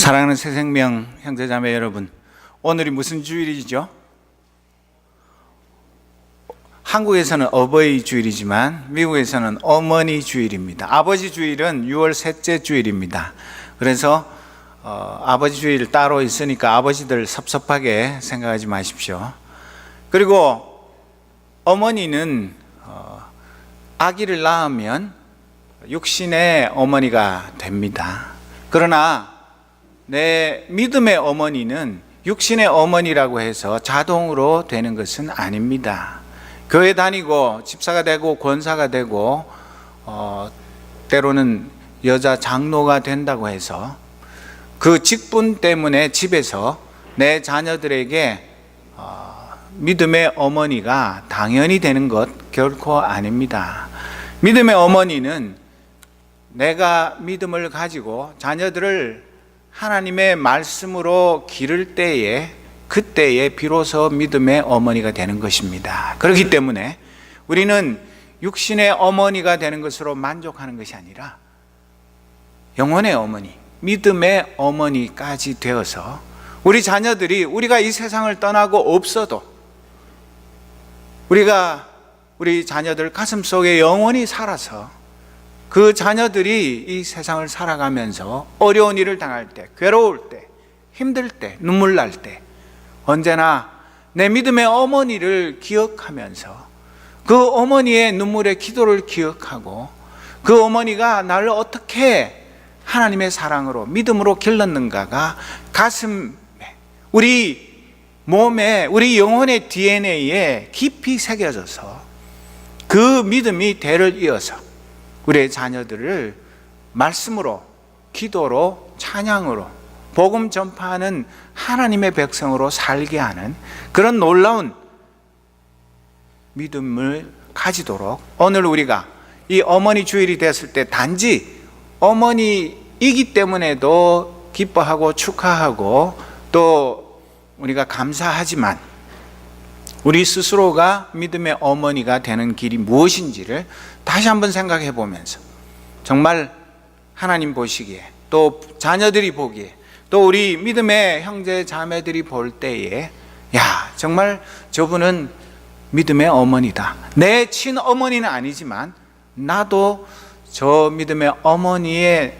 사랑하는 새생명 형제자매 여러분, 오늘이 무슨 주일이죠? 한국에서는 어버이 주일이지만 미국에서는 어머니 주일입니다. 아버지 주일은 6월 셋째 주일입니다. 그래서 아버지 주일 따로 있으니까 아버지들 섭섭하게 생각하지 마십시오. 그리고 어머니는 아기를 낳으면 육신의 어머니가 됩니다. 그러나 내 믿음의 어머니는 육신의 어머니라고 해서 자동으로 되는 것은 아닙니다. 교회 다니고 집사가 되고 권사가 되고 때로는 여자 장로가 된다고 해서 그 직분 때문에 집에서 내 자녀들에게 믿음의 어머니가 당연히 되는 것 결코 아닙니다. 믿음의 어머니는 내가 믿음을 가지고 자녀들을 하나님의 말씀으로 기를 때에 그때에 비로소 믿음의 어머니가 되는 것입니다. 그렇기 때문에 우리는 육신의 어머니가 되는 것으로 만족하는 것이 아니라 영혼의 어머니, 믿음의 어머니까지 되어서 우리 자녀들이 우리가 이 세상을 떠나고 없어도 우리 자녀들 가슴속에 영원히 살아서 그 자녀들이 이 세상을 살아가면서 어려운 일을 당할 때, 괴로울 때, 힘들 때, 눈물 날 때 언제나 내 믿음의 어머니를 기억하면서 그 어머니의 눈물의 기도를 기억하고 그 어머니가 나를 어떻게 하나님의 사랑으로 믿음으로 길렀는가가 가슴에, 우리 몸에, 우리 영혼의 DNA에 깊이 새겨져서 그 믿음이 대를 이어서 우리의 자녀들을 말씀으로, 기도로, 찬양으로 복음 전파하는 하나님의 백성으로 살게 하는 그런 놀라운 믿음을 가지도록 오늘 우리가 이 어머니 주일이 됐을 때 단지 어머니이기 때문에도 기뻐하고 축하하고 또 우리가 감사하지만 우리 스스로가 믿음의 어머니가 되는 길이 무엇인지를 다시 한번 생각해 보면서 정말 하나님 보시기에 또 자녀들이 보기에 또 우리 믿음의 형제 자매들이 볼 때에 야, 정말 저분은 믿음의 어머니다. 내 친어머니는 아니지만 나도 저 믿음의 어머니의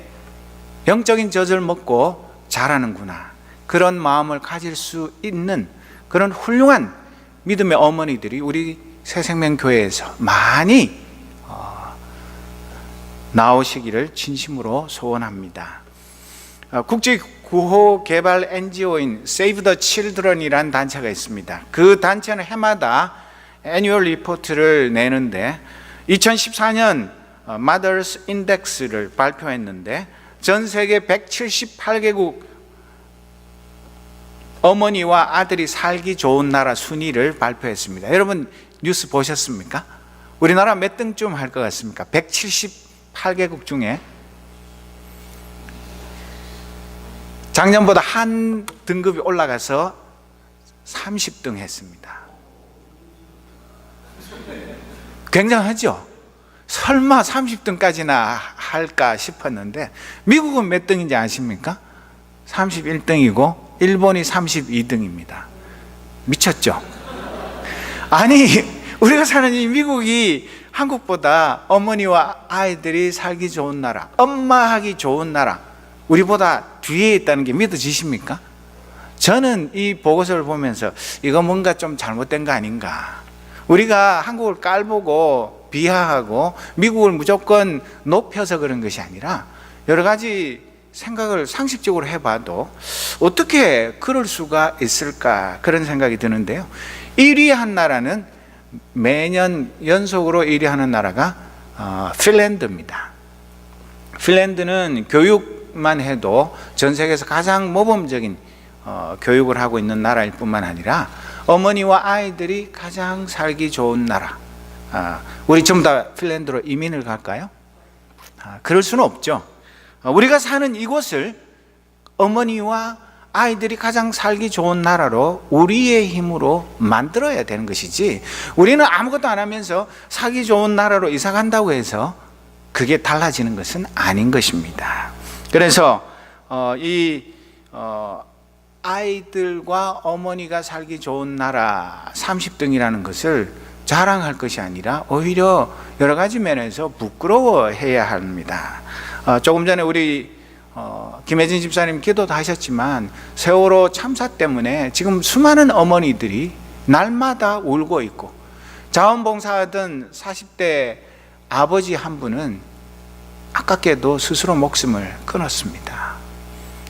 영적인 젖을 먹고 자라는구나. 그런 마음을 가질 수 있는 그런 훌륭한 믿음의 어머니들이 우리 새생명교회에서 많이 나오시기를 진심으로 소원합니다. 국제 구호 개발 NGO인 Save the Children이라는 단체가 있습니다. 그 단체는 해마다 애뉴얼 리포트를 내는데 2014년 Mothers Index를 발표했는데 전 세계 178개국 어머니와 아들이 살기 좋은 나라 순위를 발표했습니다. 여러분 뉴스 보셨습니까? 우리나라 몇 등쯤 할 것 같습니까? 178개국 중에 작년보다 한 등급이 올라가서 30등 했습니다. 굉장하죠? 설마 30등까지나 할까 싶었는데 미국은 몇 등인지 아십니까? 31등이고 일본이 32등입니다. 미쳤죠? 아니, 우리가 사는 이 미국이 한국보다 어머니와 아이들이 살기 좋은 나라, 엄마하기 좋은 나라, 우리보다 뒤에 있다는 게 믿어지십니까? 저는 이 보고서를 보면서 이거 뭔가 좀 잘못된 거 아닌가. 우리가 한국을 깔보고 비하하고 미국을 무조건 높여서 그런 것이 아니라 여러 가지 생각을 상식적으로 해봐도 어떻게 그럴 수가 있을까 그런 생각이 드는데요. 1위 한 나라는 매년 연속으로 1위 하는 나라가 핀란드입니다. 핀란드는 교육만 해도 전 세계에서 가장 모범적인 교육을 하고 있는 나라일 뿐만 아니라 어머니와 아이들이 가장 살기 좋은 나라. 우리 전부 다 핀란드로 이민을 갈까요? 그럴 수는 없죠. 우리가 사는 이곳을 어머니와 아이들이 가장 살기 좋은 나라로 우리의 힘으로 만들어야 되는 것이지 우리는 아무것도 안 하면서 살기 좋은 나라로 이사 간다고 해서 그게 달라지는 것은 아닌 것입니다. 그래서 이 아이들과 어머니가 살기 좋은 나라 30등이라는 것을 자랑할 것이 아니라 오히려 여러 가지 면에서 부끄러워해야 합니다. 조금 전에 우리 김혜진 집사님 기도도 하셨지만 세월호 참사 때문에 지금 수많은 어머니들이 날마다 울고 있고, 자원봉사하던 40대 아버지 한 분은 아깝게도 스스로 목숨을 끊었습니다.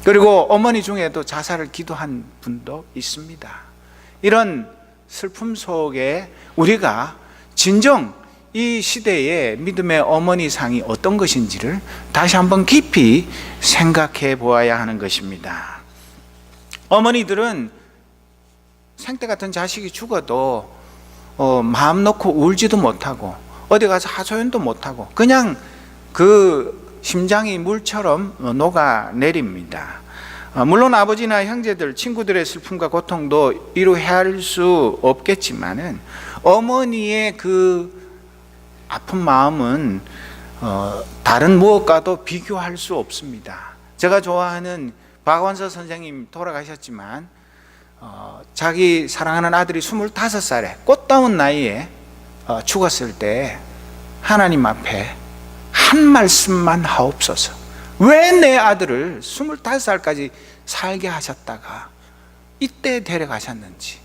그리고 어머니 중에도 자살을 기도한 분도 있습니다. 이런 슬픔 속에 우리가 진정 이 시대의 믿음의 어머니 상이 어떤 것인지를 다시 한번 깊이 생각해 보아야 하는 것입니다. 어머니들은 생때 같은 자식이 죽어도 마음 놓고 울지도 못하고 어디 가서 하소연도 못하고 그냥 그 심장이 물처럼 녹아내립니다. 물론 아버지나 형제들, 친구들의 슬픔과 고통도 이루 헤아릴 수 없겠지만은 어머니의 그 아픈 마음은 다른 무엇과도 비교할 수 없습니다. 제가 좋아하는 박완서 선생님 돌아가셨지만 자기 사랑하는 아들이 25살에 꽃다운 나이에 죽었을 때 하나님 앞에 한 말씀만 하옵소서. 왜 내 아들을 25살까지 살게 하셨다가 이때 데려가셨는지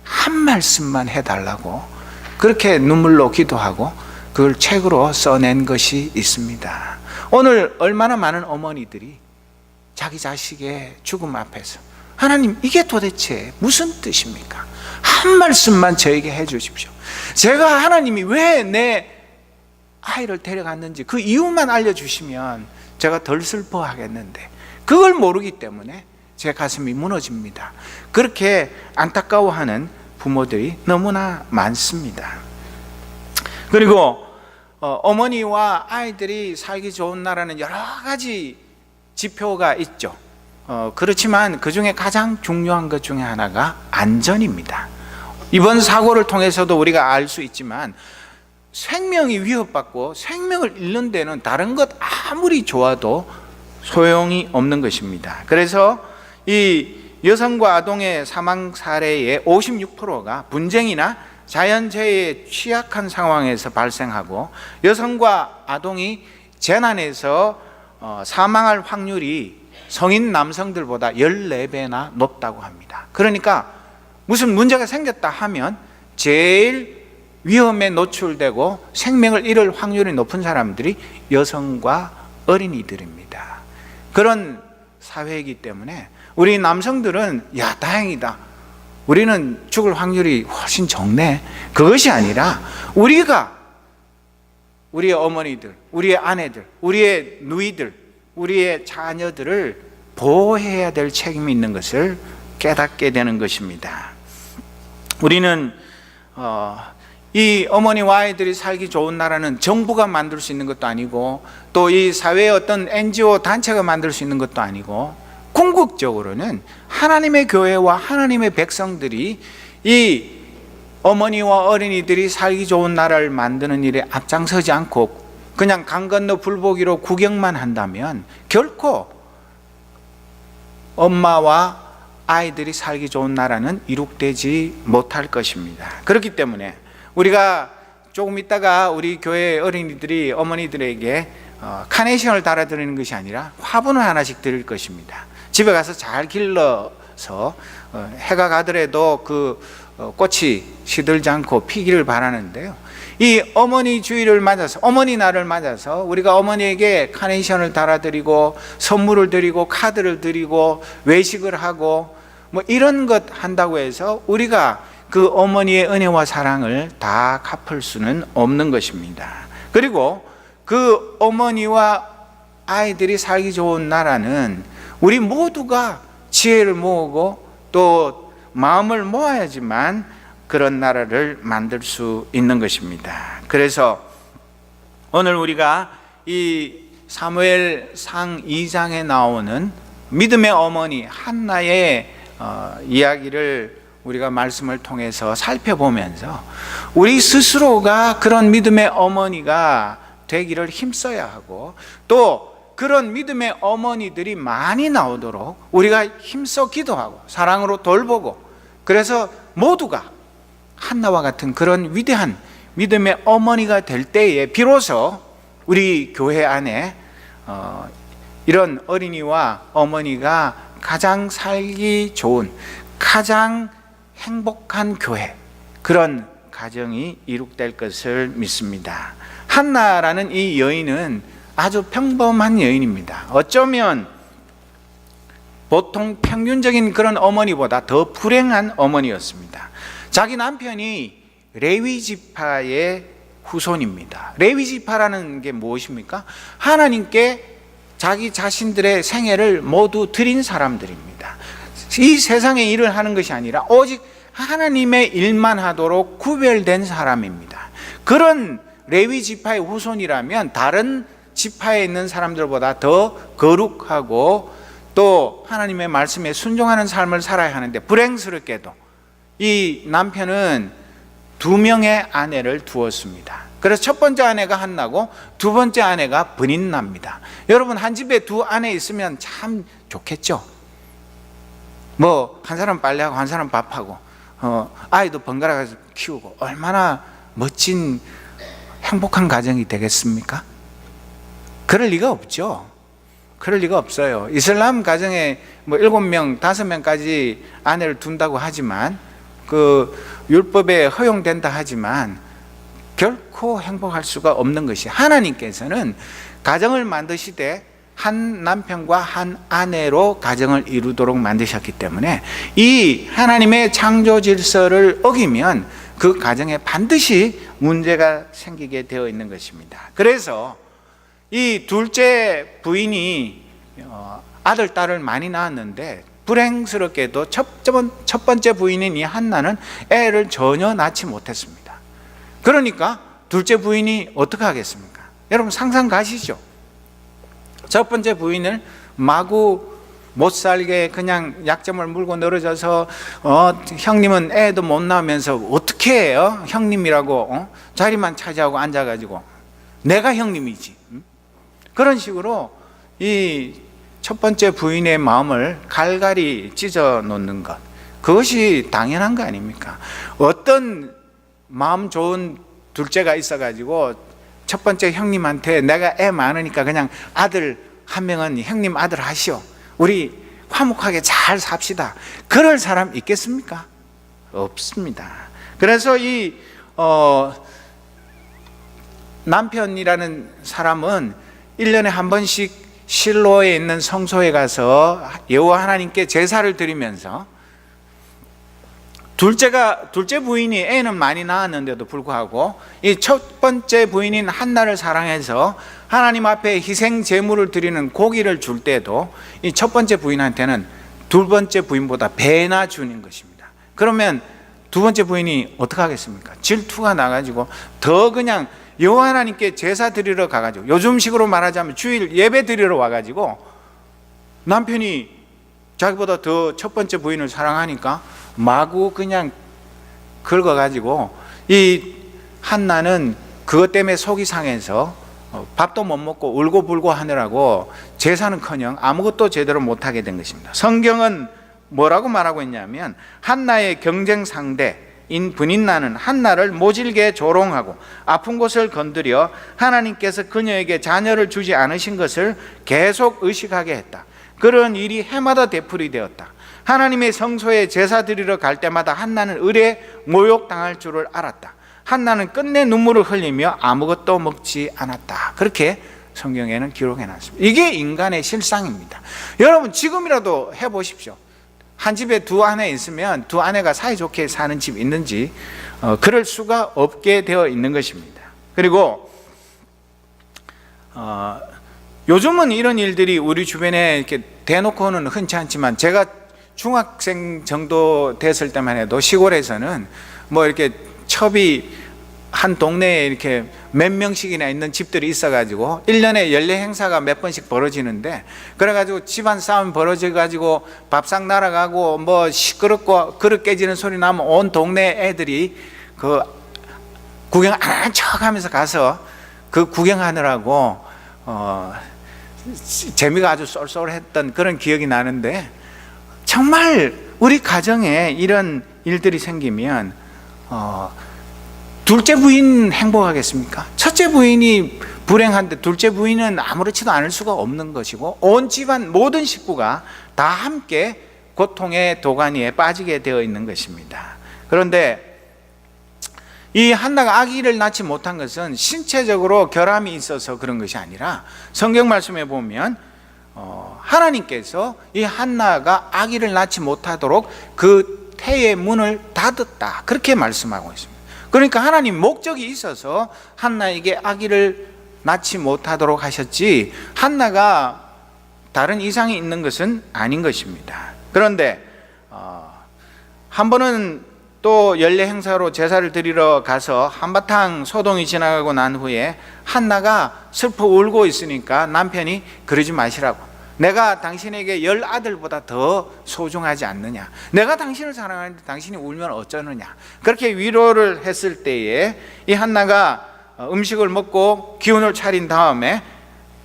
한 말씀만 해달라고 그렇게 눈물로 기도하고 그걸 책으로 써낸 것이 있습니다. 오늘 얼마나 많은 어머니들이 자기 자식의 죽음 앞에서 하나님, 이게 도대체 무슨 뜻입니까? 한 말씀만 저에게 해 주십시오. 제가 하나님이 왜 내 아이를 데려갔는지 그 이유만 알려주시면 제가 덜 슬퍼하겠는데 그걸 모르기 때문에 제 가슴이 무너집니다. 그렇게 안타까워하는 부모들이 너무나 많습니다. 그리고 어머니와 아이들이 살기 좋은 나라는 여러 가지 지표가 있죠. 그렇지만 그 중에 가장 중요한 것 중에 하나가 안전입니다. 이번 사고를 통해서도 우리가 알 수 있지만 생명이 위협받고 생명을 잃는 데는 다른 것 아무리 좋아도 소용이 없는 것입니다. 그래서 이 여성과 아동의 사망 사례의 56%가 분쟁이나 자연재해에 취약한 상황에서 발생하고 여성과 아동이 재난에서 사망할 확률이 성인 남성들보다 14배나 높다고 합니다. 그러니까 무슨 문제가 생겼다 하면 제일 위험에 노출되고 생명을 잃을 확률이 높은 사람들이 여성과 어린이들입니다. 그런 사회이기 때문에 우리 남성들은 야, 다행이다, 우리는 죽을 확률이 훨씬 적네, 그것이 아니라 우리가 우리의 어머니들, 우리의 아내들, 우리의 누이들, 우리의 자녀들을 보호해야 될 책임이 있는 것을 깨닫게 되는 것입니다. 우리는 이 어머니와 아이들이 살기 좋은 나라는 정부가 만들 수 있는 것도 아니고 또 이 사회의 어떤 NGO 단체가 만들 수 있는 것도 아니고 궁극적으로는 하나님의 교회와 하나님의 백성들이 이 어머니와 어린이들이 살기 좋은 나라를 만드는 일에 앞장서지 않고 그냥 강 건너 불보기로 구경만 한다면 결코 엄마와 아이들이 살기 좋은 나라는 이룩되지 못할 것입니다. 그렇기 때문에 우리가 조금 있다가 우리 교회 어린이들이 어머니들에게 카네이션을 달아드리는 것이 아니라 화분을 하나씩 드릴 것입니다. 집에 가서 잘 길러서 해가 가더라도 그 꽃이 시들지 않고 피기를 바라는데요, 이 어머니 주일을 맞아서, 어머니 날을 맞아서 우리가 어머니에게 카네이션을 달아드리고 선물을 드리고 카드를 드리고 외식을 하고 뭐 이런 것 한다고 해서 우리가 그 어머니의 은혜와 사랑을 다 갚을 수는 없는 것입니다. 그리고 그 어머니와 아이들이 살기 좋은 나라는 우리 모두가 지혜를 모으고 또 마음을 모아야지만 그런 나라를 만들 수 있는 것입니다. 그래서 오늘 우리가 이 사무엘상 2장에 나오는 믿음의 어머니 한나의 이야기를 우리가 말씀을 통해서 살펴보면서 우리 스스로가 그런 믿음의 어머니가 되기를 힘써야 하고 또 그런 믿음의 어머니들이 많이 나오도록 우리가 힘써 기도하고 사랑으로 돌보고, 그래서 모두가 한나와 같은 그런 위대한 믿음의 어머니가 될 때에 비로소 우리 교회 안에 이런 어린이와 어머니가 가장 살기 좋은, 가장 행복한 교회, 그런 가정이 이룩될 것을 믿습니다. 한나라는 이 여인은 아주 평범한 여인입니다. 어쩌면 보통 평균적인 그런 어머니보다 더 불행한 어머니였습니다. 자기 남편이 레위 지파의 후손입니다. 레위 지파라는 게 무엇입니까? 하나님께 자기 자신들의 생애를 모두 드린 사람들입니다. 이 세상의 일을 하는 것이 아니라 오직 하나님의 일만 하도록 구별된 사람입니다. 그런 레위 지파의 후손이라면 다른 지파에 있는 사람들보다 더 거룩하고 또 하나님의 말씀에 순종하는 삶을 살아야 하는데, 불행스럽게도 이 남편은 2명의 아내를 두었습니다. 그래서 첫 번째 아내가 한나고 두 번째 아내가 브닌나입니다. 여러분, 한 집에 두 아내 있으면 참 좋겠죠. 뭐 한 사람 빨래하고 한 사람 밥하고 아이도 번갈아 가서 키우고, 얼마나 멋진 행복한 가정이 되겠습니까? 그럴 리가 없죠. 그럴 리가 없어요. 이슬람 가정에 뭐 7명, 5명까지 아내를 둔다고 하지만, 그 율법에 허용된다 하지만 결코 행복할 수가 없는 것이, 하나님께서는 가정을 만드시되 한 남편과 한 아내로 가정을 이루도록 만드셨기 때문에 이 하나님의 창조 질서를 어기면 그 가정에 반드시 문제가 생기게 되어 있는 것입니다. 그래서 이 둘째 부인이 아들, 딸을 많이 낳았는데 불행스럽게도 첫 번째 부인인 이 한나는 애를 전혀 낳지 못했습니다. 그러니까 둘째 부인이 어떻게 하겠습니까? 여러분 상상 가시죠? 첫 번째 부인을 마구 못 살게 그냥 약점을 물고 늘어져서 형님은 애도 못 낳으면서 어떻게 해요? 형님이라고 자리만 차지하고 앉아가지고 내가 형님이지. 그런 식으로 이 첫 번째 부인의 마음을 갈갈이 찢어 놓는 것, 그것이 당연한 거 아닙니까? 어떤 마음 좋은 둘째가 있어가지고 첫 번째 형님한테 내가 애 많으니까 그냥 아들 한 명은 형님 아들 하시오, 우리 화목하게 잘 삽시다, 그럴 사람 있겠습니까? 없습니다. 그래서 이 남편이라는 사람은 1년에 한 번씩 실로에 있는 성소에 가서 여호와 하나님께 제사를 드리면서, 둘째 부인이 애는 많이 낳았는데도 불구하고 이 첫 번째 부인인 한나를 사랑해서 하나님 앞에 희생 제물을 드리는 고기를 줄 때도 이 첫 번째 부인한테는 두 번째 부인보다 배나 주는 것입니다. 그러면 두 번째 부인이 어떻게 하겠습니까? 질투가 나가지고 더 그냥 여호와 하나님께 제사 드리러 가가지고, 요즘식으로 말하자면 주일 예배 드리러 와가지고 남편이 자기보다 더 첫 번째 부인을 사랑하니까 마구 그냥 긁어가지고 이 한나는 그것 때문에 속이 상해서 밥도 못 먹고 울고불고 하느라고 제사는커녕 아무것도 제대로 못하게 된 것입니다. 성경은 뭐라고 말하고 있냐면, 한나의 경쟁 상대인 브닌나는 한나를 모질게 조롱하고 아픈 곳을 건드려 하나님께서 그녀에게 자녀를 주지 않으신 것을 계속 의식하게 했다. 그런 일이 해마다 되풀이 되었다. 하나님의 성소에 제사 드리러 갈 때마다 한나는 을에 모욕당할 줄을 알았다. 한나는 끝내 눈물을 흘리며 아무것도 먹지 않았다. 그렇게 성경에는 기록해 놨습니다. 이게 인간의 실상입니다. 여러분 지금이라도 해보십시오. 한 집에 두 아내 있으면 두 아내가 사이좋게 사는 집 있는지 그럴 수가 없게 되어 있는 것입니다. 그리고 요즘은 이런 일들이 우리 주변에 이렇게 대놓고는 흔치 않지만, 제가 중학생 정도 됐을 때만 해도 시골에서는 뭐 이렇게 첩이 한 동네에 이렇게 몇 명씩이나 있는 집들이 있어가지고 1년에 연례 행사가 몇 번씩 벌어지는데, 그래가지고 집안 싸움 벌어져가지고 밥상 날아가고 뭐 시끄럽고 그릇 깨지는 소리 나면 온 동네 애들이 그 구경 안 한 척하면서 가서 그 구경하느라고 재미가 아주 쏠쏠했던 그런 기억이 나는데, 정말 우리 가정에 이런 일들이 생기면 둘째 부인 행복하겠습니까? 첫째 부인이 불행한데 둘째 부인은 아무렇지도 않을 수가 없는 것이고, 온 집안 모든 식구가 다 함께 고통의 도가니에 빠지게 되어 있는 것입니다. 그런데 이 한나가 아기를 낳지 못한 것은 신체적으로 결함이 있어서 그런 것이 아니라, 성경 말씀에 보면 하나님께서 이 한나가 아기를 낳지 못하도록 그 태의 문을 닫았다, 그렇게 말씀하고 있습니다. 그러니까 하나님 목적이 있어서 한나에게 아기를 낳지 못하도록 하셨지, 한나가 다른 이상이 있는 것은 아닌 것입니다. 그런데 한 번은 또 연례 행사로 제사를 드리러 가서 한바탕 소동이 지나가고 난 후에 한나가 슬퍼 울고 있으니까 남편이 그러지 마시라고, 내가 당신에게 10 아들보다 더 소중하지 않느냐, 내가 당신을 사랑하는데 당신이 울면 어쩌느냐, 그렇게 위로를 했을 때에 이 한나가 음식을 먹고 기운을 차린 다음에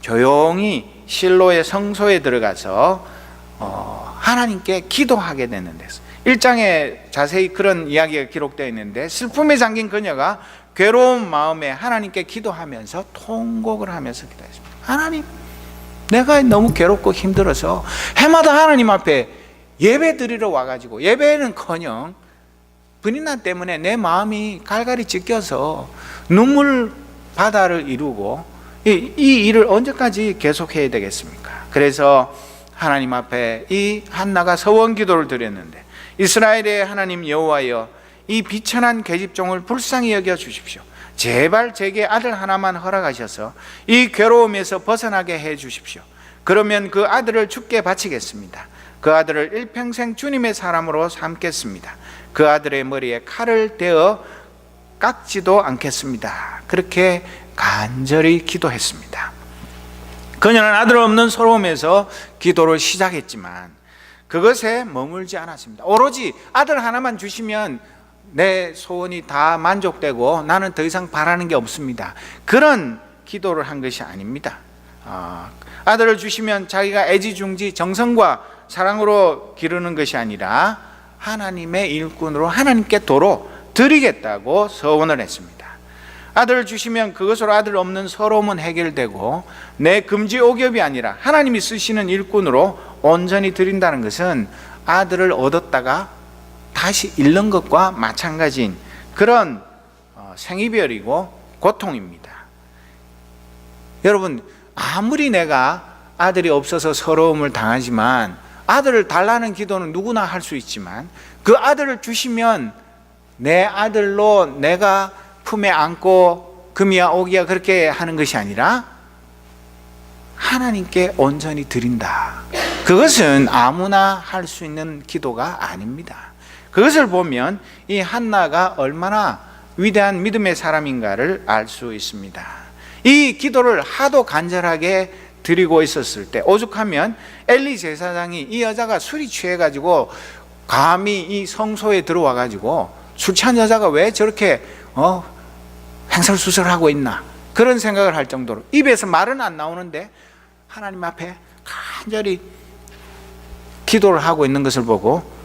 조용히 실로의 성소에 들어가서 하나님께 기도하게 되는 데서, 1장에 자세히 그런 이야기가 기록되어 있는데, 슬픔에 잠긴 그녀가 괴로운 마음에 하나님께 기도하면서 통곡을 하면서 기도했습니다. 하나님, 내가 너무 괴롭고 힘들어서 해마다 하나님 앞에 예배 드리러 와가지고, 예배는커녕 분인난 때문에 내 마음이 갈갈이 찢겨서 눈물 바다를 이루고, 이 일을 언제까지 계속해야 되겠습니까? 그래서 하나님 앞에 이 한나가 서원 기도를 드렸는데, 이스라엘의 하나님 여호와여, 이 비천한 계집종을 불쌍히 여겨 주십시오. 제발 제게 아들 하나만 허락하셔서 이 괴로움에서 벗어나게 해 주십시오. 그러면 그 아들을 주께 바치겠습니다. 그 아들을 일평생 주님의 사람으로 삼겠습니다. 그 아들의 머리에 칼을 대어 깎지도 않겠습니다. 그렇게 간절히 기도했습니다. 그녀는 아들 없는 서러움에서 기도를 시작했지만 그것에 머물지 않았습니다. 오로지 아들 하나만 주시면 내 소원이 다 만족되고 나는 더 이상 바라는 게 없습니다, 그런 기도를 한 것이 아닙니다. 아들을 주시면 자기가 애지중지 정성과 사랑으로 기르는 것이 아니라 하나님의 일꾼으로 하나님께 도로 드리겠다고 서원을 했습니다. 아들을 주시면 그것으로 아들 없는 서러움은 해결되고 내 금지 오겹이 아니라 하나님이 쓰시는 일꾼으로 온전히 드린다는 것은 아들을 얻었다가 다시 잃는 것과 마찬가지인 그런 생이별이고 고통입니다. 여러분, 아무리 내가 아들이 없어서 서러움을 당하지만, 아들을 달라는 기도는 누구나 할 수 있지만, 그 아들을 주시면 내 아들로 내가 품에 안고 금이야 오기야 그렇게 하는 것이 아니라 하나님께 온전히 드린다, 그것은 아무나 할 수 있는 기도가 아닙니다. 그것을 보면 이 한나가 얼마나 위대한 믿음의 사람인가를 알 수 있습니다. 이 기도를 하도 간절하게 드리고 있었을 때, 오죽하면 엘리 제사장이 이 여자가 술이 취해가지고 감히 이 성소에 들어와가지고 술 취한 여자가 왜 저렇게 횡설수설하고 있나, 그런 생각을 할 정도로 입에서 말은 안 나오는데 하나님 앞에 간절히 기도를 하고 있는 것을 보고,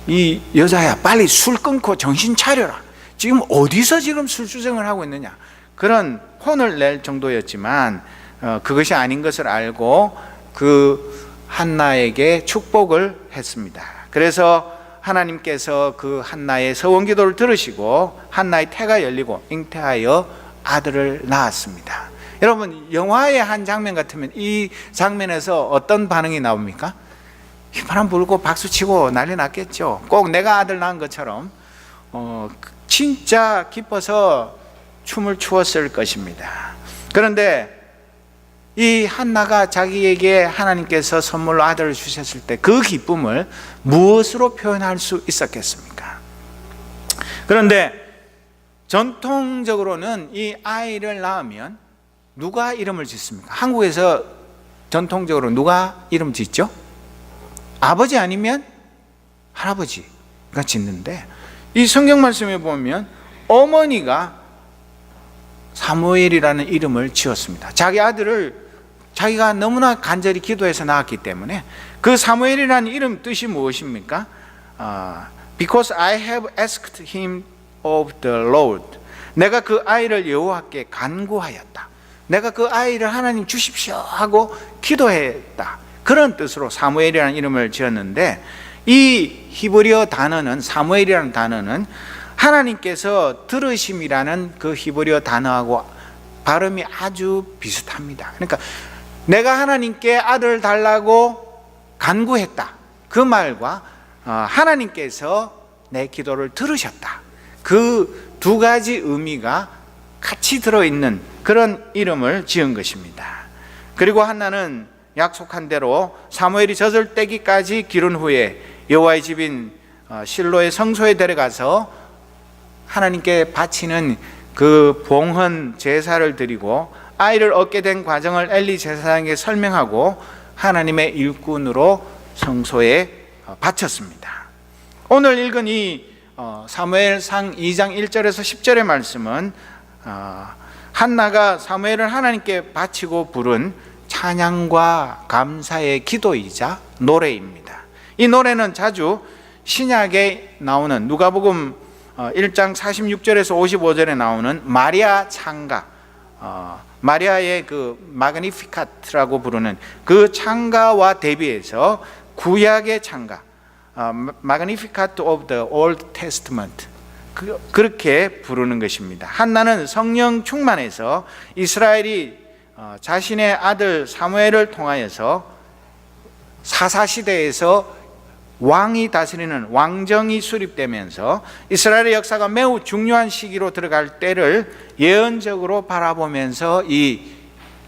이 여자야 빨리 술 끊고 정신 차려라, 지금 어디서 지금 술주정을 하고 있느냐, 그런 혼을 낼 정도였지만 그것이 아닌 것을 알고 그 한나에게 축복을 했습니다. 그래서 하나님께서 그 한나의 서원기도를 들으시고 한나의 태가 열리고 잉태하여 아들을 낳았습니다. 여러분, 영화의 한 장면 같으면 이 장면에서 어떤 반응이 나옵니까? 휘파람 불고 박수치고 난리 났겠죠. 꼭 내가 아들 낳은 것처럼 진짜 기뻐서 춤을 추었을 것입니다. 그런데 이 한나가 자기에게 하나님께서 선물로 아들을 주셨을 때 그 기쁨을 무엇으로 표현할 수 있었겠습니까? 그런데 전통적으로는 이 아이를 낳으면 누가 이름을 짓습니까? 한국에서 전통적으로 누가 이름 짓죠? 아버지 아니면 할아버지가 짓는데, 이 성경 말씀에 보면 어머니가 사무엘이라는 이름을 지었습니다. 자기 아들을 자기가 너무나 간절히 기도해서 낳았기 때문에 그 사무엘이라는 이름 뜻이 무엇입니까? Because I have asked him of the Lord. 내가 그 아이를 여호와께 간구하였다. 내가 그 아이를 하나님 주십시오 하고 기도했다. 그런 뜻으로 사무엘이라는 이름을 지었는데, 이 히브리어 단어는, 사무엘이라는 단어는 하나님께서 들으심이라는 그 히브리어 단어하고 발음이 아주 비슷합니다. 그러니까 내가 하나님께 아들을 달라고 간구했다, 그 말과 하나님께서 내 기도를 들으셨다, 그 두 가지 의미가 같이 들어있는 그런 이름을 지은 것입니다. 그리고 한나는 약속한 대로 사무엘이 젖을 떼기까지 기른 후에 여호와의 집인 실로의 성소에 데려가서 하나님께 바치는 그 봉헌 제사를 드리고 아이를 얻게 된 과정을 엘리 제사장에게 설명하고 하나님의 일꾼으로 성소에 바쳤습니다. 오늘 읽은 이 사무엘상 2장 1절에서 10절의 말씀은 한나가 사무엘을 하나님께 바치고 부른 찬양과 감사의 기도이자 노래입니다. 이 노래는 자주 신약에 나오는 누가복음 1장 46절에서 55절에 나오는 마리아 찬가, 마리아의 그 마그니피카트라고 부르는 그 찬가와 대비해서 구약의 찬가, Magnificat of the Old Testament, 그렇게 부르는 것입니다. 한나는 성령 충만해서 이스라엘이 자신의 아들 사무엘을 통하여서 사사시대에서 왕이 다스리는 왕정이 수립되면서 이스라엘의 역사가 매우 중요한 시기로 들어갈 때를 예언적으로 바라보면서 이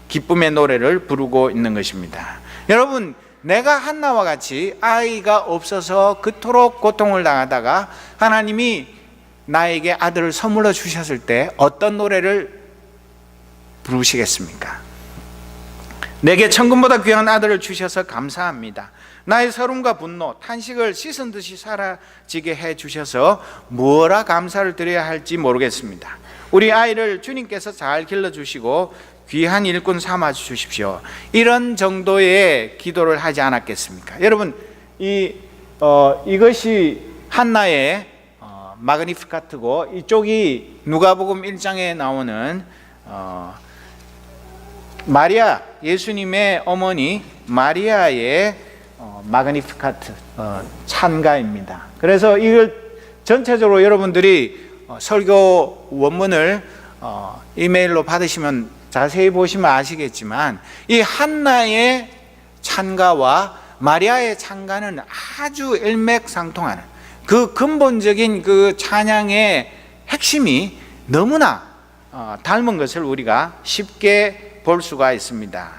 기쁨의 노래를 부르고 있는 것입니다. 여러분, 내가 한나와 같이 아이가 없어서 그토록 고통을 당하다가 하나님이 나에게 아들을 선물로 주셨을 때 어떤 노래를 부르시겠습니까? 내게 천금보다 귀한 아들을 주셔서 감사합니다. 나의 서름과 분노, 탄식을 씻은 듯이 사라지게 해 주셔서 뭐라 감사를 드려야 할지 모르겠습니다. 우리 아이를 주님께서 잘 길러주시고 귀한 일꾼 삼아 주십시오. 이런 정도의 기도를 하지 않았겠습니까? 여러분, 이것이 한나의 마그니피카트고, 이쪽이 누가복음 1장에 나오는 마리아, 예수님의 어머니 마리아의 마그니피카트, 찬가입니다. 그래서 이걸 전체적으로 여러분들이 설교 원문을 이메일로 받으시면 자세히 보시면 아시겠지만, 이 한나의 찬가와 마리아의 찬가는 아주 일맥상통하는 그 근본적인 그 찬양의 핵심이 너무나 닮은 것을 우리가 쉽게 볼 수가 있습니다.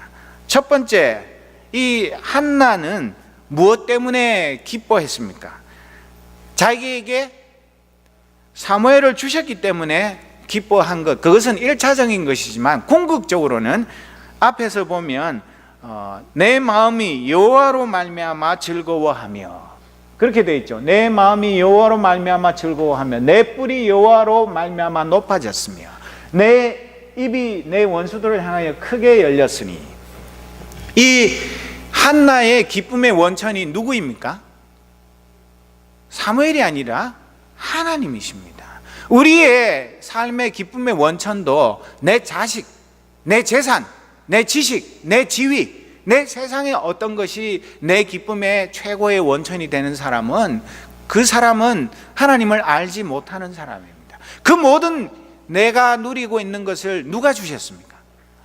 첫 번째, 이 한나는 무엇 때문에 기뻐했습니까? 자기에게 사무엘을 주셨기 때문에 기뻐한 것, 그것은 1차적인 것이지만 궁극적으로는 앞에서 보면 내 마음이 여호와로 말미암아 즐거워하며, 그렇게 되어 있죠. 내 마음이 여호와로 말미암아 즐거워하며 내 뿔이 여호와로 말미암아 높아졌으며 내 입이 내 원수들을 향하여 크게 열렸으니. 이 한나의 기쁨의 원천이 누구입니까? 사무엘이 아니라 하나님이십니다. 우리의 삶의 기쁨의 원천도 내 자식, 내 재산, 내 지식, 내 지위, 내 세상에 어떤 것이 내 기쁨의 최고의 원천이 되는 사람은, 그 사람은 하나님을 알지 못하는 사람입니다. 그 모든 내가 누리고 있는 것을 누가 주셨습니까?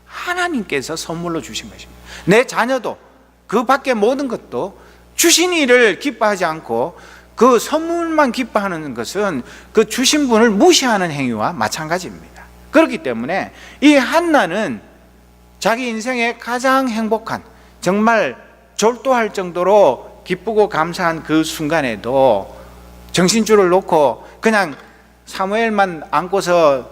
하나님께서 선물로 주신 것입니다. 내 자녀도, 그 밖에 모든 것도 주신 이를 기뻐하지 않고 그 선물만 기뻐하는 것은 그 주신 분을 무시하는 행위와 마찬가지입니다. 그렇기 때문에 이 한나는 자기 인생의 가장 행복한, 정말 졸도할 정도로 기쁘고 감사한 그 순간에도 정신줄을 놓고 그냥 사무엘만 안고서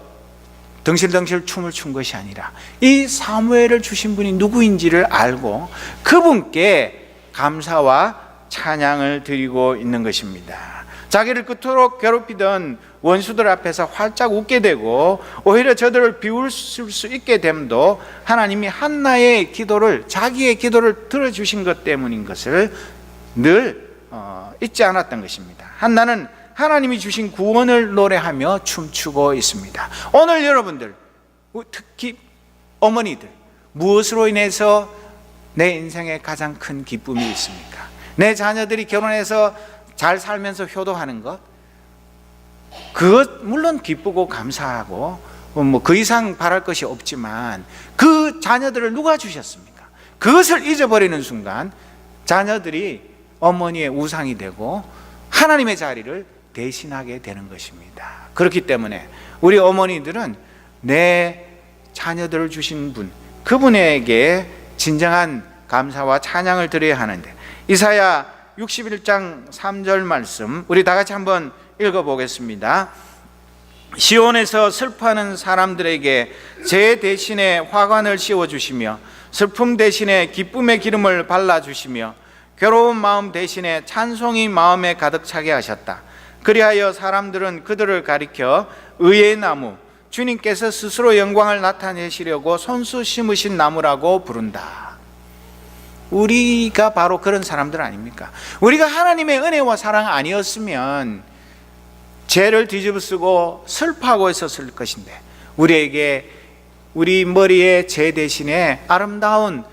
덩실덩실 춤을 춘 것이 아니라 이 사무엘을 주신 분이 누구인지를 알고 그분께 감사와 찬양을 드리고 있는 것입니다. 자, 자기를 그토록 괴롭히던 원수들 앞에서 활짝 웃게 되고 오히려 저들을 비울 수 있게 됨도 하나님이 한나의 기도를, 자기의 기도를 들어주신 것 때문인 것을 늘 잊지 않았던 것입니다. 한나는 하나님이 주신 구원을 노래하며 춤추고 있습니다. 오늘 여러분들, 특히 어머니들, 무엇으로 인해서 내 인생에 가장 큰 기쁨이 있습니까? 내 자녀들이 결혼해서 잘 살면서 효도하는 것, 그것 물론 기쁘고 감사하고 그 이상 바랄 것이 없지만 그 자녀들을 누가 주셨습니까? 그것을 잊어버리는 순간 자녀들이 어머니의 우상이 되고 하나님의 자리를 대신하게 되는 것입니다. 그렇기 때문에 우리 어머니들은 내 자녀들을 주신 분, 그분에게 진정한 감사와 찬양을 드려야 하는데, 이사야 61장 3절 말씀 우리 다 같이 한번 읽어보겠습니다. 시온에서 슬퍼하는 사람들에게 제 대신에 화관을 씌워주시며 슬픔 대신에 기쁨의 기름을 발라주시며 괴로운 마음 대신에 찬송이 마음에 가득 차게 하셨다. 그리하여 사람들은 그들을 가리켜 의의 나무, 주님께서 스스로 영광을 나타내시려고 손수 심으신 나무라고 부른다. 우리가 바로 그런 사람들 아닙니까? 우리가 하나님의 은혜와 사랑 아니었으면 죄를 뒤집어쓰고 슬퍼하고 있었을 것인데, 우리에게 우리 머리에 죄 대신에 아름다운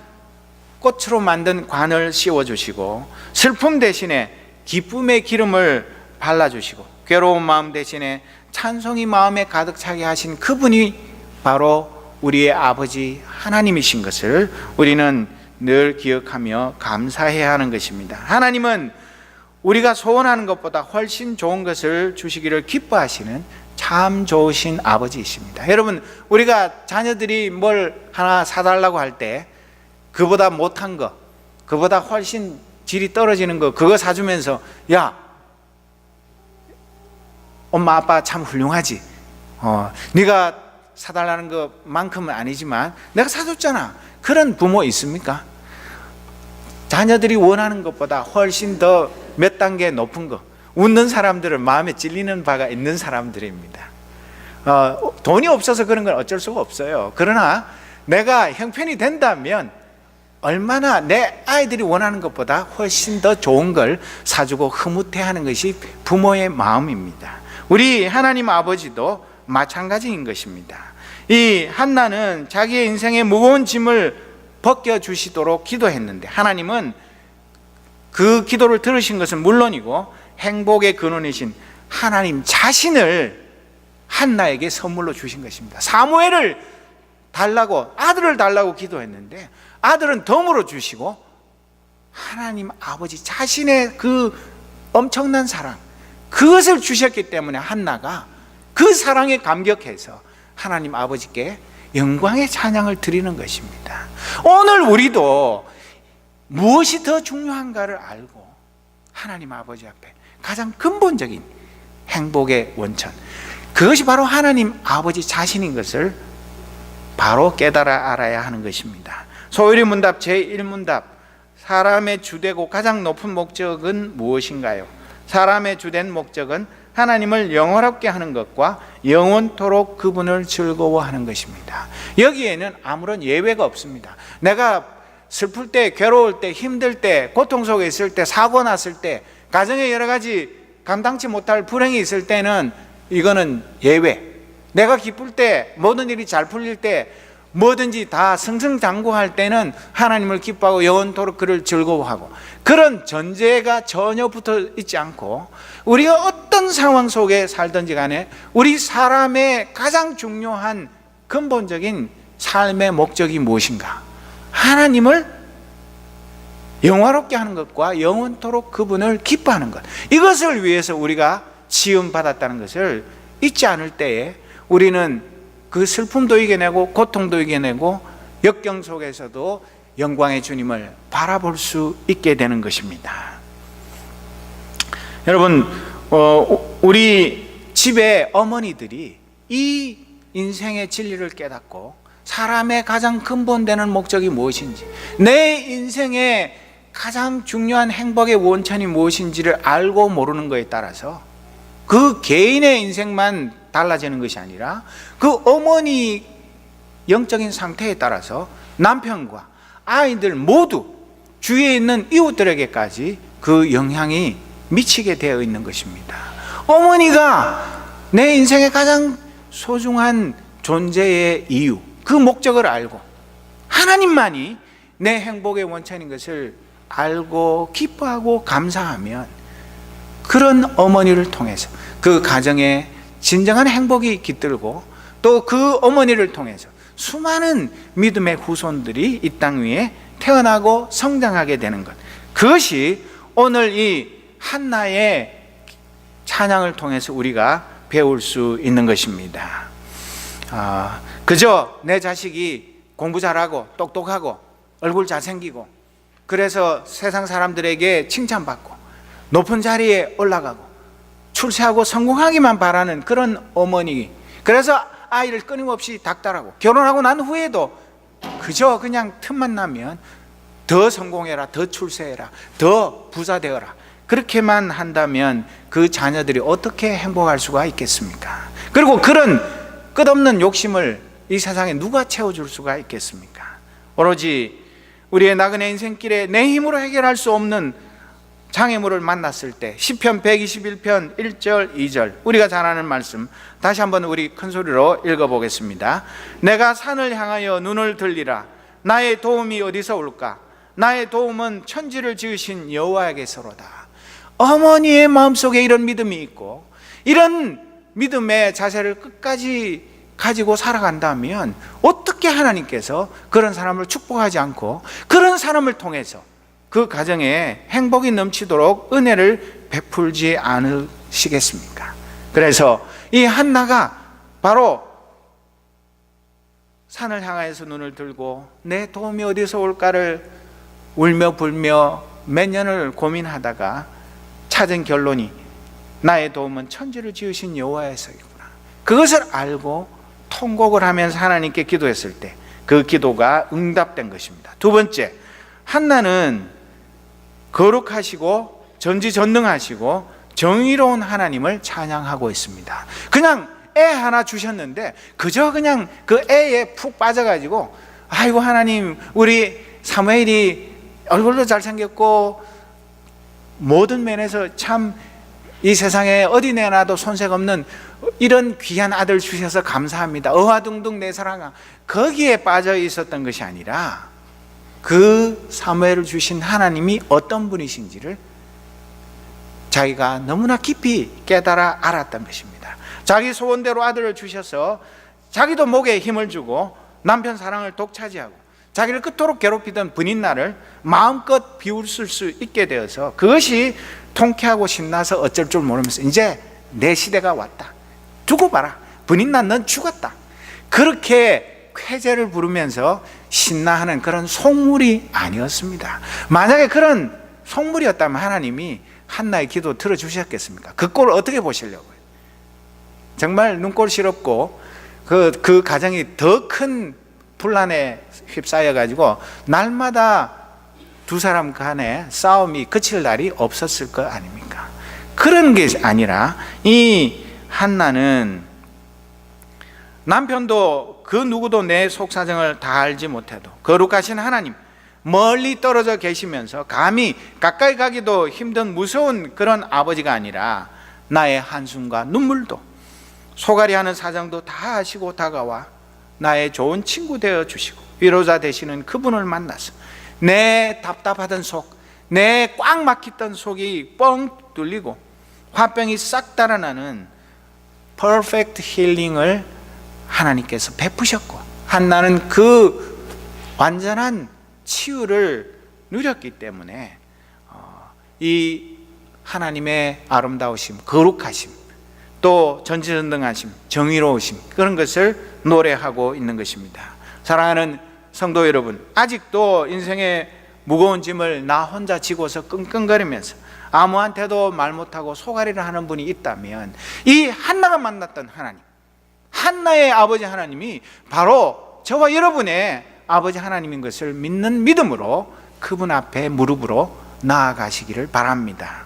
꽃으로 만든 관을 씌워주시고 슬픔 대신에 기쁨의 기름을 발라주시고 괴로운 마음 대신에 찬송이 마음에 가득 차게 하신 그분이 바로 우리의 아버지 하나님이신 것을 우리는 늘 기억하며 감사해야 하는 것입니다. 하나님은 우리가 소원하는 것보다 훨씬 좋은 것을 주시기를 기뻐하시는 참 좋으신 아버지이십니다. 여러분, 우리가 자녀들이 뭘 하나 사달라고 할 때 그보다 못한 거, 그보다 훨씬 질이 떨어지는 거, 그거 사주면서 야, 엄마 아빠 참 훌륭하지, 네가 사달라는 것만큼은 아니지만 내가 사줬잖아, 그런 부모 있습니까? 자녀들이 원하는 것보다 훨씬 더 몇 단계 높은 거, 웃는 사람들은 마음에 찔리는 바가 있는 사람들입니다. 돈이 없어서 그런 건 어쩔 수가 없어요. 그러나 내가 형편이 된다면 얼마나 내 아이들이 원하는 것보다 훨씬 더 좋은 걸 사주고 흐뭇해하는 것이 부모의 마음입니다. 우리 하나님 아버지도 마찬가지인 것입니다. 이 한나는 자기의 인생의 무거운 짐을 벗겨주시도록 기도했는데 하나님은 그 기도를 들으신 것은 물론이고 행복의 근원이신 하나님 자신을 한나에게 선물로 주신 것입니다. 사무엘을 달라고, 아들을 달라고 기도했는데 아들은 덤으로 주시고 하나님 아버지 자신의 그 엄청난 사랑, 그것을 주셨기 때문에 한나가 그 사랑에 감격해서 하나님 아버지께 영광의 찬양을 드리는 것입니다. 오늘 우리도 무엇이 더 중요한가를 알고 하나님 아버지 앞에 가장 근본적인 행복의 원천, 그것이 바로 하나님 아버지 자신인 것을 바로 깨달아 알아야 하는 것입니다. 소요리 문답 제1문답, 사람의 주되고 가장 높은 목적은 무엇인가요? 사람의 주된 목적은 하나님을 영원롭게 하는 것과 영원토록 그분을 즐거워하는 것입니다. 여기에는 아무런 예외가 없습니다. 내가 슬플 때, 괴로울 때, 힘들 때, 고통 속에 있을 때, 사고 났을 때, 가정에 여러 가지 감당치 못할 불행이 있을 때는 이거는 예외. 내가 기쁠 때, 모든 일이 잘 풀릴 때, 뭐든지 다 승승장구할 때는 하나님을 기뻐하고 영원토록 그를 즐거워하고, 그런 전제가 전혀 붙어 있지 않고 우리가 어떤 상황 속에 살든지 간에 우리 사람의 가장 중요한 근본적인 삶의 목적이 무엇인가? 하나님을 영화롭게 하는 것과 영원토록 그분을 기뻐하는 것, 이것을 위해서 우리가 지음받았다는 것을 잊지 않을 때에 우리는 그 슬픔도 이겨내고 고통도 이겨내고 역경 속에서도 영광의 주님을 바라볼 수 있게 되는 것입니다. 여러분, 우리 집의 어머니들이 이 인생의 진리를 깨닫고 사람의 가장 근본되는 목적이 무엇인지, 내 인생의 가장 중요한 행복의 원천이 무엇인지를 알고 모르는 것에 따라서 그 개인의 인생만 달라지는 것이 아니라 그 어머니 영적인 상태에 따라서 남편과 아이들 모두 주위에 있는 이웃들에게까지 그 영향이 미치게 되어 있는 것입니다. 어머니가 내 인생의 가장 소중한 존재의 이유, 그 목적을 알고 하나님만이 내 행복의 원천인 것을 알고 기뻐하고 감사하면 그런 어머니를 통해서 그 가정에 진정한 행복이 깃들고 또 그 어머니를 통해서 수많은 믿음의 후손들이 이 땅 위에 태어나고 성장하게 되는 것, 그것이 오늘 이 한나의 찬양을 통해서 우리가 배울 수 있는 것입니다. 그저 내 자식이 공부 잘하고 똑똑하고 얼굴 잘생기고 그래서 세상 사람들에게 칭찬받고 높은 자리에 올라가고 출세하고 성공하기만 바라는 그런 어머니, 그래서 아이를 끊임없이 닥달하고 결혼하고 난 후에도 그저 그냥 틈만 나면 더 성공해라, 더 출세해라, 더 부자 되어라, 그렇게만 한다면 그 자녀들이 어떻게 행복할 수가 있겠습니까? 그리고 그런 끝없는 욕심을 이 세상에 누가 채워줄 수가 있겠습니까? 오로지 우리의 나그네 인생길에 내 힘으로 해결할 수 없는 장애물을 만났을 때 시편 121편 1절 2절 우리가 잘 아는 말씀 다시 한번 우리 큰 소리로 읽어보겠습니다. 내가 산을 향하여 눈을 들리라. 나의 도움이 어디서 올까? 나의 도움은 천지를 지으신 여호와에게서로다. 어머니의 마음속에 이런 믿음이 있고 이런 믿음의 자세를 끝까지 가지고 살아간다면 어떻게 하나님께서 그런 사람을 축복하지 않고 그런 사람을 통해서 그 가정에 행복이 넘치도록 은혜를 베풀지 않으시겠습니까? 그래서 이 한나가 바로 산을 향하여서 눈을 들고 내 도움이 어디서 올까를 울며 불며 몇 년을 고민하다가 찾은 결론이 나의 도움은 천지를 지으신 여호와에서이구나. 그것을 알고 통곡을 하면서 하나님께 기도했을 때 그 기도가 응답된 것입니다. 두 번째, 한나는 거룩하시고 전지전능하시고 정의로운 하나님을 찬양하고 있습니다. 그냥 애 하나 주셨는데 그저 그냥 그 애에 푹 빠져가지고 아이고 하나님 우리 사무엘이 얼굴도 잘생겼고 모든 면에서 참 이 세상에 어디 내놔도 손색 없는 이런 귀한 아들 주셔서 감사합니다. 어화둥둥 내 사랑아, 거기에 빠져 있었던 것이 아니라 그 사무엘을 주신 하나님이 어떤 분이신지를 자기가 너무나 깊이 깨달아 알았던 것입니다. 자기 소원대로 아들을 주셔서 자기도 목에 힘을 주고 남편 사랑을 독차지하고 자기를 그토록 괴롭히던 분인나를 마음껏 비웃을 수 있게 되어서 그것이 통쾌하고 신나서 어쩔 줄 모르면서 이제 내 시대가 왔다, 두고 봐라, 분인나 넌 죽었다, 그렇게 쾌재를 부르면서 신나하는 그런 속물이 아니었습니다. 만약에 그런 속물이었다면 하나님이 한나의 기도 들어주셨겠습니까? 그 꼴을 어떻게 보시려고요? 정말 눈꼴시럽고 그 가정이 더 큰 분란에 휩싸여 가지고 날마다 두 사람 간에 싸움이 그칠 날이 없었을 것 아닙니까? 그런 게 아니라 이 한나는 남편도 그 누구도 내 속사정을 다 알지 못해도 거룩하신 하나님 멀리 떨어져 계시면서 감히 가까이 가기도 힘든 무서운 그런 아버지가 아니라 나의 한숨과 눈물도 소갈이 하는 사정도 다 아시고 다가와 나의 좋은 친구 되어 주시고 위로자 되시는 그분을 만나서 내 답답하던 속, 내 꽉 막혔던 속이 뻥 뚫리고 화병이 싹 달아나는 퍼펙트 힐링을 하나님께서 베푸셨고 한나는 그 완전한 치유를 누렸기 때문에 이 하나님의 아름다우심, 거룩하심, 또 전지전능하심, 정의로우심, 그런 것을 노래하고 있는 것입니다. 사랑하는 성도 여러분, 아직도 인생의 무거운 짐을 나 혼자 지고서 끙끙거리면서 아무한테도 말 못하고 소갈이를 하는 분이 있다면 이 한나가 만났던 하나님, 한나의 아버지 하나님이 바로 저와 여러분의 아버지 하나님인 것을 믿는 믿음으로 그분 앞에 무릎으로 나아가시기를 바랍니다.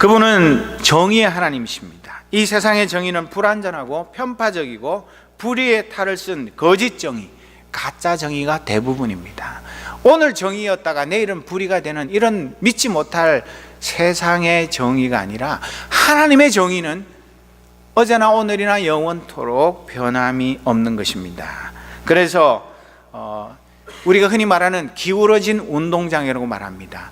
그분은 정의의 하나님이십니다. 이 세상의 정의는 불완전하고 편파적이고 불의의 탈을 쓴 거짓 정의, 가짜 정의가 대부분입니다. 오늘 정의였다가 내일은 불의가 되는 이런 믿지 못할 세상의 정의가 아니라 하나님의 정의는 어제나 오늘이나 영원토록 변함이 없는 것입니다. 그래서 우리가 흔히 말하는 기울어진 운동장이라고 말합니다.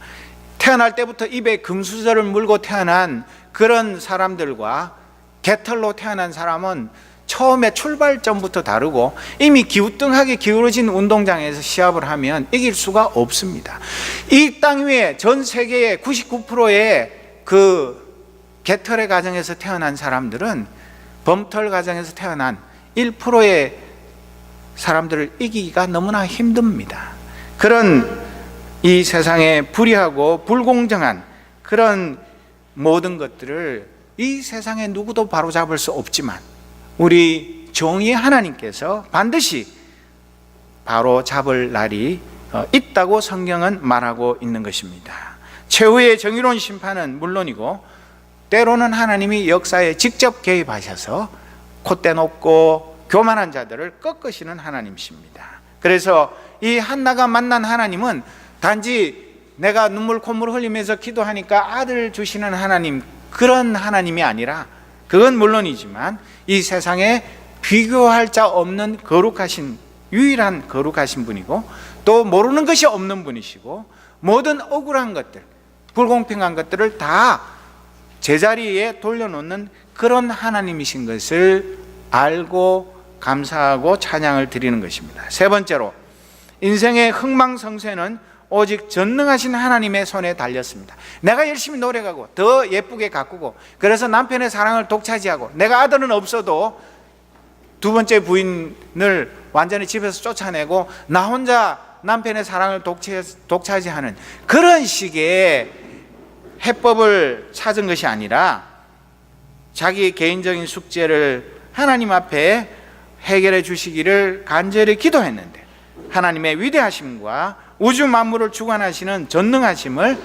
태어날 때부터 입에 금수저를 물고 태어난 그런 사람들과 개털로 태어난 사람은 처음에 출발점부터 다르고 이미 기우뚱하게 기울어진 운동장에서 시합을 하면 이길 수가 없습니다. 이 땅 위에 전 세계의 99%의 그 개털의 가정에서 태어난 사람들은 범털 가정에서 태어난 1%의 사람들을 이기기가 너무나 힘듭니다. 그런 이 세상에 불의하고 불공정한 그런 모든 것들을 이 세상에 누구도 바로잡을 수 없지만 우리 정의의 하나님께서 반드시 바로잡을 날이 있다고 성경은 말하고 있는 것입니다. 최후의 정의로운 심판은 물론이고 때로는 하나님이 역사에 직접 개입하셔서 콧대 높고 교만한 자들을 꺾으시는 하나님이십니다. 그래서 이 한나가 만난 하나님은 단지 내가 눈물 콧물 흘리면서 기도하니까 아들 주시는 하나님, 그런 하나님이 아니라, 그건 물론이지만 이 세상에 비교할 자 없는 거룩하신, 유일한 거룩하신 분이고 또 모르는 것이 없는 분이시고 모든 억울한 것들, 불공평한 것들을 다 제자리에 돌려놓는 그런 하나님이신 것을 알고 감사하고 찬양을 드리는 것입니다. 세 번째로, 인생의 흥망성쇠는 오직 전능하신 하나님의 손에 달렸습니다. 내가 열심히 노력하고 더 예쁘게 가꾸고 그래서 남편의 사랑을 독차지하고 내가 아들은 없어도 두 번째 부인을 완전히 집에서 쫓아내고 나 혼자 남편의 사랑을 독차지하는 그런 식의 해법을 찾은 것이 아니라 자기 개인적인 숙제를 하나님 앞에 해결해 주시기를 간절히 기도했는데 하나님의 위대하심과 우주 만물을 주관하시는 전능하심을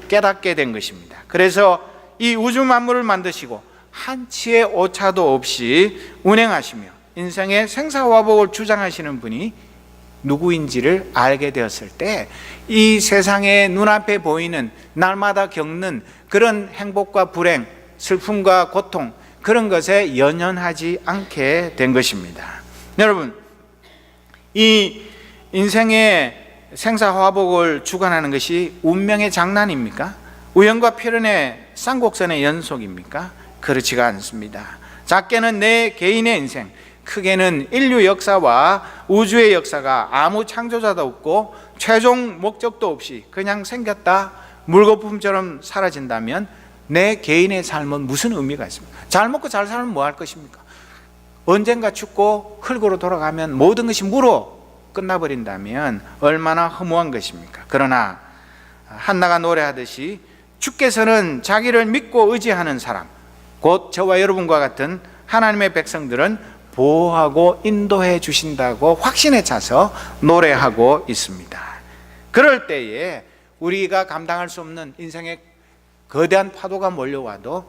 깨닫게 된 것입니다. 그래서 이 우주 만물을 만드시고 한치의 오차도 없이 운행하시며 인생의 생사화복을 주장하시는 분이 누구인지를 알게 되었을 때 이 세상의 눈앞에 보이는 날마다 겪는 그런 행복과 불행, 슬픔과 고통, 그런 것에 연연하지 않게 된 것입니다. 여러분, 이 인생의 생사화복을 주관하는 것이 운명의 장난입니까? 우연과 필연의 쌍곡선의 연속입니까? 그렇지가 않습니다. 작게는 내 개인의 인생, 크게는 인류 역사와 우주의 역사가 아무 창조자도 없고 최종 목적도 없이 그냥 생겼다 물거품처럼 사라진다면 내 개인의 삶은 무슨 의미가 있습니까? 잘 먹고 잘 살면 뭐 할 것입니까? 언젠가 죽고 흙으로 돌아가면 모든 것이 무로 끝나버린다면 얼마나 허무한 것입니까? 그러나 한나가 노래하듯이 주께서는 자기를 믿고 의지하는 사람, 곧 저와 여러분과 같은 하나님의 백성들은 보호하고 인도해 주신다고 확신에 차서 노래하고 있습니다. 그럴 때에 우리가 감당할 수 없는 인생의 거대한 파도가 몰려와도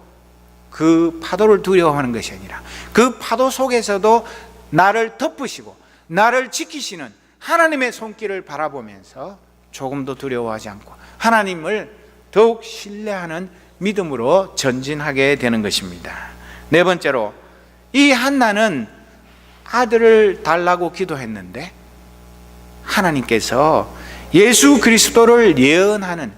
그 파도를 두려워하는 것이 아니라 그 파도 속에서도 나를 덮으시고 나를 지키시는 하나님의 손길을 바라보면서 조금도 두려워하지 않고 하나님을 더욱 신뢰하는 믿음으로 전진하게 되는 것입니다. 네 번째로, 이 한나는 아들을 달라고 기도했는데 하나님께서 예수 그리스도를 예언하는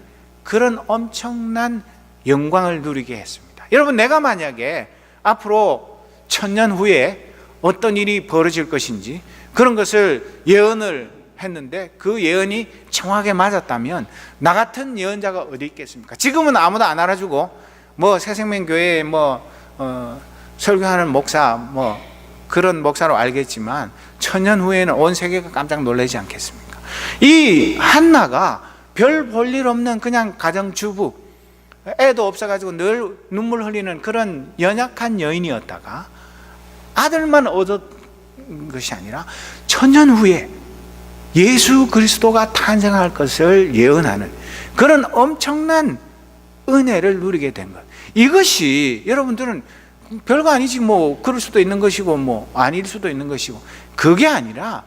그런 엄청난 영광을 누리게 했습니다. 여러분, 내가 만약에 앞으로 1000년 후에 어떤 일이 벌어질 것인지 그런 것을 예언을 했는데 그 예언이 정확하게 맞았다면 나 같은 예언자가 어디 있겠습니까? 지금은 아무도 안 알아주고 뭐 새생명교회에 설교하는 목사 그런 목사로 알겠지만 1000년 후에는 온 세계가 깜짝 놀라지 않겠습니까? 이 한나가 별 볼 일 없는 그냥 가정주부, 애도 없어가지고 늘 눈물 흘리는 그런 연약한 여인이었다가 아들만 얻은 것이 아니라 1000년 후에 예수 그리스도가 탄생할 것을 예언하는 그런 엄청난 은혜를 누리게 된 것. 이것이 여러분들은 별거 아니지, 뭐 그럴 수도 있는 것이고 뭐 아닐 수도 있는 것이고, 그게 아니라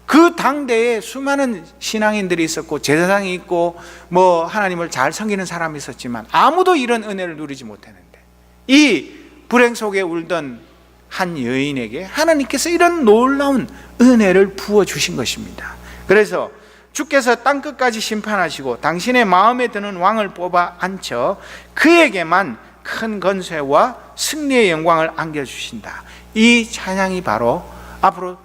그 당대에 수많은 신앙인들이 있었고 제사장이 있고 뭐 하나님을 잘 섬기는 사람이 있었지만 아무도 이런 은혜를 누리지 못했는데, 이 불행 속에 울던 한 여인에게 하나님께서 이런 놀라운 은혜를 부어주신 것입니다. 그래서 주께서 땅끝까지 심판하시고 당신의 마음에 드는 왕을 뽑아 앉혀 그에게만 큰 건세와 승리의 영광을 안겨주신다. 이 찬양이 바로 앞으로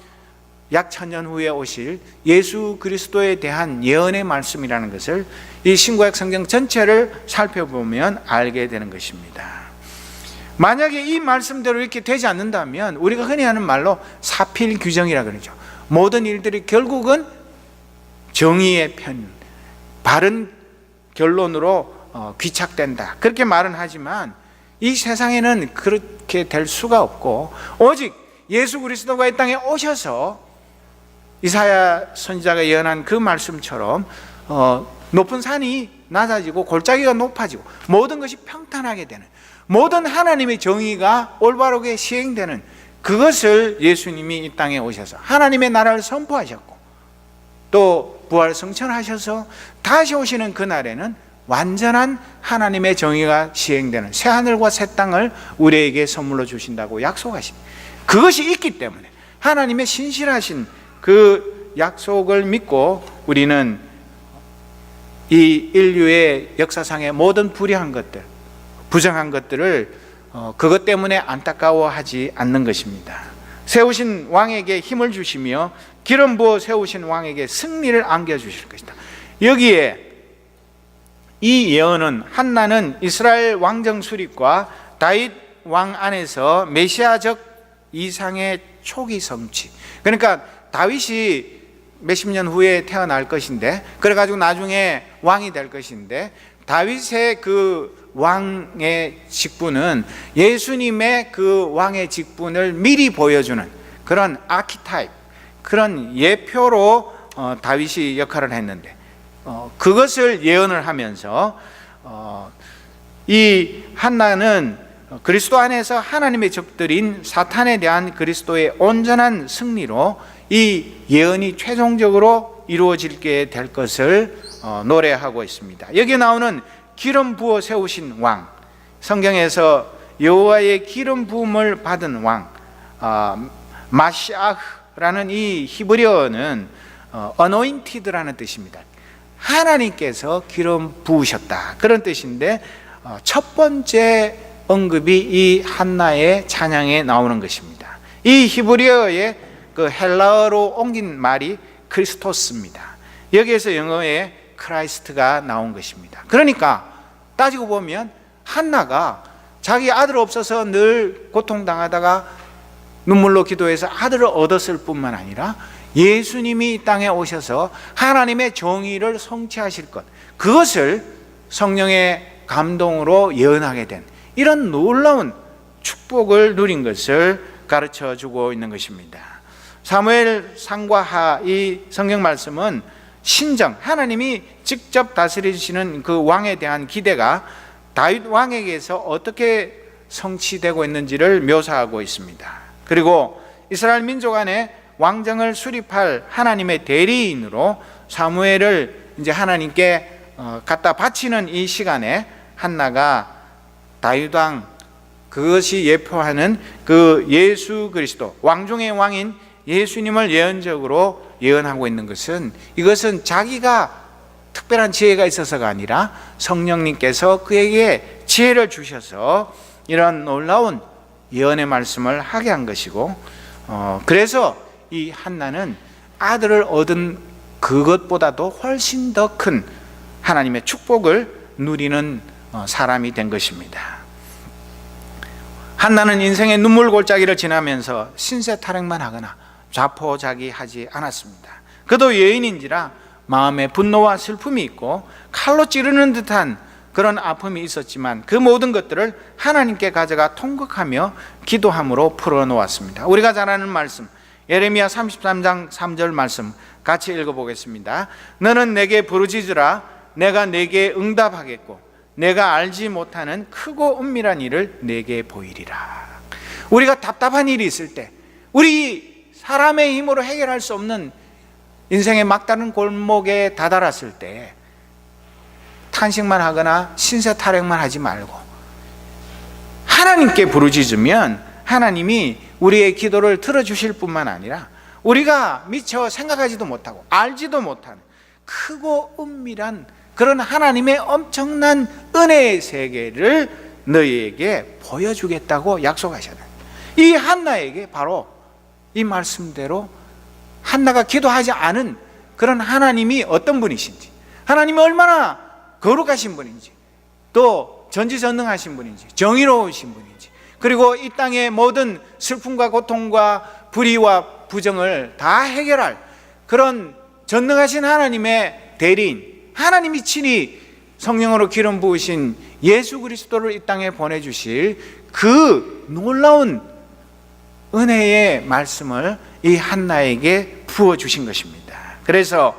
약 1000년 후에 오실 예수 그리스도에 대한 예언의 말씀이라는 것을 이 신구약 성경 전체를 살펴보면 알게 되는 것입니다. 만약에 이 말씀대로 이렇게 되지 않는다면 우리가 흔히 하는 말로 사필 규정이라 그러죠. 모든 일들이 결국은 정의의 편, 바른 결론으로 귀착된다, 그렇게 말은 하지만 이 세상에는 그렇게 될 수가 없고, 오직 예수 그리스도가 이 땅에 오셔서 이사야 선지자가 예언한 그 말씀처럼 높은 산이 낮아지고 골짜기가 높아지고 모든 것이 평탄하게 되는, 모든 하나님의 정의가 올바르게 시행되는 그것을 예수님이 이 땅에 오셔서 하나님의 나라를 선포하셨고 또 부활 승천하셔서 다시 오시는 그날에는 완전한 하나님의 정의가 시행되는 새 하늘과 새 땅을 우리에게 선물로 주신다고 약속하십니다. 그것이 있기 때문에 하나님의 신실하신 그 약속을 믿고 우리는 이 인류의 역사상의 모든 불의한 것들, 부정한 것들을 그것 때문에 안타까워하지 않는 것입니다. 세우신 왕에게 힘을 주시며 기름 부어 세우신 왕에게 승리를 안겨주실 것이다. 여기에 이 예언은 한나는 이스라엘 왕정 수립과 다윗 왕 안에서 메시아적 이상의 초기 성취, 그러니까 다윗이 몇십 년 후에 태어날 것인데, 그래가지고 나중에 왕이 될 것인데, 다윗의 그 왕의 직분은 예수님의 그 왕의 직분을 미리 보여주는 그런 아키타입, 그런 예표로 다윗이 역할을 했는데, 그것을 예언을 하면서 이 한나는 그리스도 안에서 하나님의 적들인 사탄에 대한 그리스도의 온전한 승리로 이 예언이 최종적으로 이루어지게 될 것을 노래하고 있습니다. 여기 나오는 기름 부어 세우신 왕, 성경에서 여호와의 기름 부음을 받은 왕, 마시아흐라는 이 히브리어는 anointed라는 뜻입니다. 하나님께서 기름 부으셨다, 그런 뜻인데 첫 번째 언급이 이 한나의 찬양에 나오는 것입니다. 이 히브리어의 그 헬라어로 옮긴 말이 크리스토스입니다. 여기에서 영어에 크라이스트가 나온 것입니다. 그러니까 따지고 보면 한나가 자기 아들 없어서 늘 고통당하다가 눈물로 기도해서 아들을 얻었을 뿐만 아니라 예수님이 이 땅에 오셔서 하나님의 정의를 성취하실 것, 그것을 성령의 감동으로 예언하게 된 이런 놀라운 축복을 누린 것을 가르쳐 주고 있는 것입니다. 사무엘 상과 하, 이 성경 말씀은 신정, 하나님이 직접 다스리시는 그 왕에 대한 기대가 다윗 왕에게서 어떻게 성취되고 있는지를 묘사하고 있습니다. 그리고 이스라엘 민족 안에 왕정을 수립할 하나님의 대리인으로 사무엘을 이제 하나님께 갖다 바치는 이 시간에 한나가 다윗 왕, 그것이 예표하는 그 예수 그리스도, 왕 중의 왕인 예수님을 예언적으로 예언하고 있는 것은, 이것은 자기가 특별한 지혜가 있어서가 아니라 성령님께서 그에게 지혜를 주셔서 이런 놀라운 예언의 말씀을 하게 한 것이고, 그래서 이 한나는 아들을 얻은 그것보다도 훨씬 더 큰 하나님의 축복을 누리는 사람이 된 것입니다. 한나는 인생의 눈물 골짜기를 지나면서 신세 타령만 하거나 자포자기하지 않았습니다. 그도 여인인지라 마음에 분노와 슬픔이 있고 칼로 찌르는 듯한 그런 아픔이 있었지만 그 모든 것들을 하나님께 가져가 통곡하며 기도함으로 풀어놓았습니다. 우리가 잘 아는 말씀, 예레미야 33장 3절 말씀 같이 읽어보겠습니다. 너는 내게 부르짖으라, 내가 내게 응답하겠고 내가 알지 못하는 크고 은밀한 일을 내게 보이리라. 우리가 답답한 일이 있을 때, 우리 사람의 힘으로 해결할 수 없는 인생의 막다른 골목에 다다랐을 때 탄식만 하거나 신세타령만 하지 말고 하나님께 부르짖으면 하나님이 우리의 기도를 들어주실 뿐만 아니라 우리가 미처 생각하지도 못하고 알지도 못하는 크고 은밀한 그런 하나님의 엄청난 은혜의 세계를 너희에게 보여주겠다고 약속하셨어요. 이 한나에게 바로 이 말씀대로 한나가 기도하지 않은 그런 하나님이 어떤 분이신지, 하나님이 얼마나 거룩하신 분인지, 또 전지전능하신 분인지, 정의로우신 분인지, 그리고 이 땅의 모든 슬픔과 고통과 불의와 부정을 다 해결할 그런 전능하신 하나님의 대리인, 하나님이 친히 성령으로 기름 부으신 예수 그리스도를 이 땅에 보내주실 그 놀라운 은혜의 말씀을 이 한나에게 부어주신 것입니다. 그래서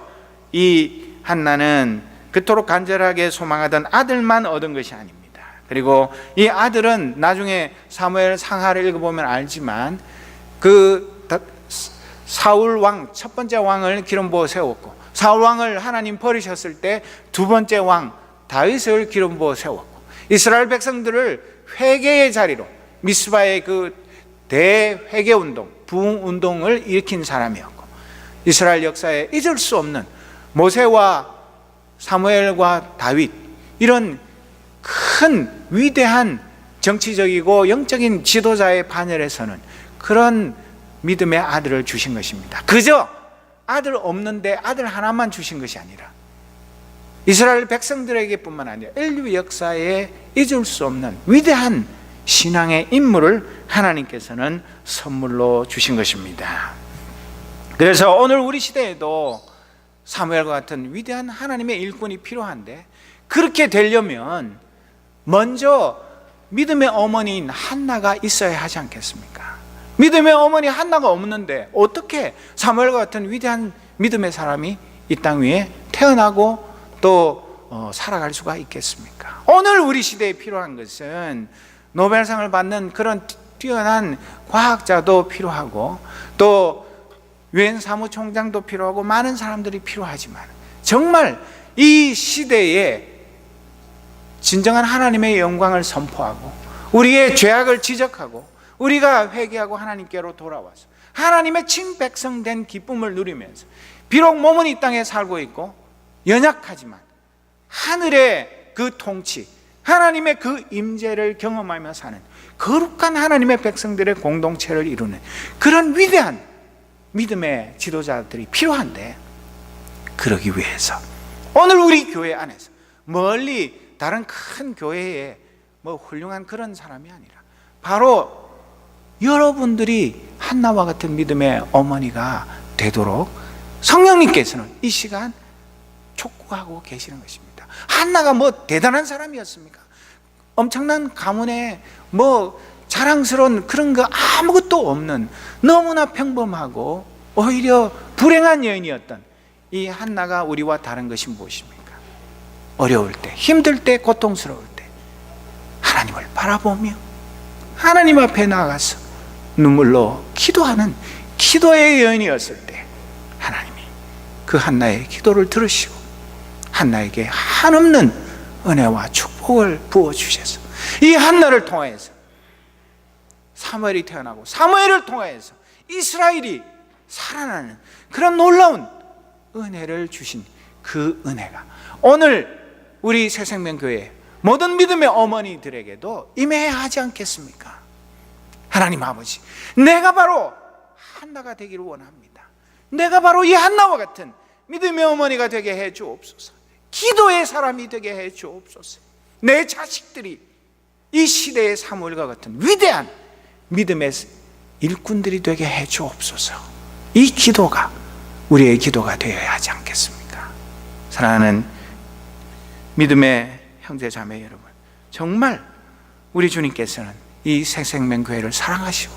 이 한나는 그토록 간절하게 소망하던 아들만 얻은 것이 아닙니다. 그리고 이 아들은 나중에 사무엘 상하를 읽어보면 알지만 그 사울 왕, 첫 번째 왕을 기름 부어 세웠고, 사울 왕을 하나님 버리셨을 때 두 번째 왕 다윗을 기름 부어 세웠고, 이스라엘 백성들을 회개의 자리로 미스바의 그 대회개 운동, 부흥 운동을 일으킨 사람이었고, 이스라엘 역사에 잊을 수 없는 모세와 사무엘과 다윗, 이런 큰 위대한 정치적이고 영적인 지도자의 반열에서는 그런 믿음의 아들을 주신 것입니다. 그저 아들 없는데 아들 하나만 주신 것이 아니라 이스라엘 백성들에게 뿐만 아니라 인류 역사에 잊을 수 없는 위대한 신앙의 인물을 하나님께서는 선물로 주신 것입니다. 그래서 오늘 우리 시대에도 사무엘과 같은 위대한 하나님의 일꾼이 필요한데, 그렇게 되려면 먼저 믿음의 어머니인 한나가 있어야 하지 않겠습니까? 믿음의 어머니 한나가 없는데 어떻게 사무엘과 같은 위대한 믿음의 사람이 이 땅 위에 태어나고 또 살아갈 수가 있겠습니까? 오늘 우리 시대에 필요한 것은 노벨상을 받는 그런 뛰어난 과학자도 필요하고, 또 유엔 사무총장도 필요하고, 많은 사람들이 필요하지만 정말 이 시대에 진정한 하나님의 영광을 선포하고 우리의 죄악을 지적하고 우리가 회개하고 하나님께로 돌아와서 하나님의 친백성된 기쁨을 누리면서 비록 몸은 이 땅에 살고 있고 연약하지만 하늘의 그 통치, 하나님의 그 임재를 경험하며 사는 거룩한 하나님의 백성들의 공동체를 이루는 그런 위대한 믿음의 지도자들이 필요한데, 그러기 위해서 오늘 우리 교회 안에서 멀리 다른 큰 교회에 훌륭한 그런 사람이 아니라 바로 여러분들이 한나와 같은 믿음의 어머니가 되도록 성령님께서는 이 시간 촉구하고 계시는 것입니다. 한나가 대단한 사람이었습니까? 엄청난 가문에 자랑스러운 그런 거 아무것도 없는 너무나 평범하고 오히려 불행한 여인이었던 이 한나가 우리와 다른 것이 무엇입니까? 어려울 때, 힘들 때, 고통스러울 때 하나님을 바라보며 하나님 앞에 나아가서 눈물로 기도하는 기도의 여인이었을 때 하나님이 그 한나의 기도를 들으시고 한나에게 한없는 은혜와 축복을 부어주셔서 이 한나를 통하여서 사무엘이 태어나고 사무엘을 통하여서 이스라엘이 살아나는 그런 놀라운 은혜를 주신 그 은혜가 오늘 우리 새생명교회 모든 믿음의 어머니들에게도 임해야 하지 않겠습니까? 하나님 아버지, 내가 바로 한나가 되기를 원합니다. 내가 바로 이 한나와 같은 믿음의 어머니가 되게 해 주옵소서. 기도의 사람이 되게 해 주옵소서. 내 자식들이 이 시대의 사무엘과 같은 위대한 믿음의 일꾼들이 되게 해 주옵소서. 이 기도가 우리의 기도가 되어야 하지 않겠습니까? 사랑하는 믿음의 형제 자매 여러분, 정말 우리 주님께서는 이 새생명교회를 사랑하시고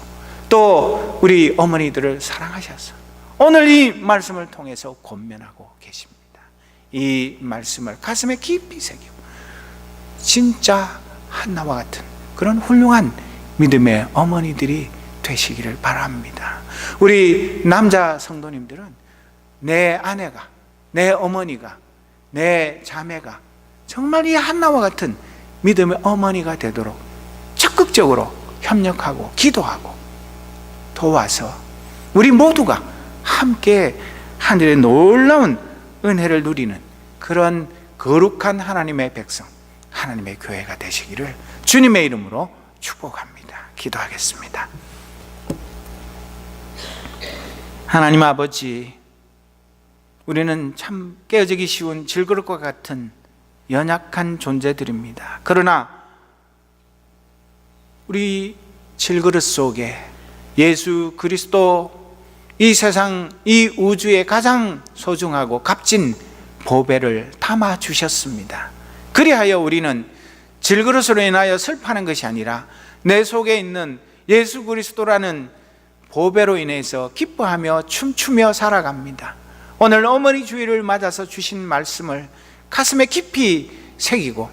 또 우리 어머니들을 사랑하셔서 오늘 이 말씀을 통해서 권면하고 계십니다. 이 말씀을 가슴에 깊이 새기고 진짜 한나와 같은 그런 훌륭한 믿음의 어머니들이 되시기를 바랍니다. 우리 남자 성도님들은 내 아내가, 내 어머니가, 내 자매가 정말 이 한나와 같은 믿음의 어머니가 되도록 적극적으로 협력하고 기도하고 도와서 우리 모두가 함께 하늘의 놀라운 은혜를 누리는 그런 거룩한 하나님의 백성, 하나님의 교회가 되시기를 주님의 이름으로 축복합니다. 기도하겠습니다. 하나님 아버지, 우리는 참 깨어지기 쉬운 질그릇과 같은 연약한 존재들입니다. 그러나 우리 질그릇 속에 예수 그리스도, 이 세상, 이 우주의 가장 소중하고 값진 보배를 담아 주셨습니다. 그리하여 우리는 질그릇으로 인하여 슬퍼하는 것이 아니라 내 속에 있는 예수 그리스도라는 보배로 인해서 기뻐하며 춤추며 살아갑니다. 오늘 어머니 주일을 맞아서 주신 말씀을 가슴에 깊이 새기고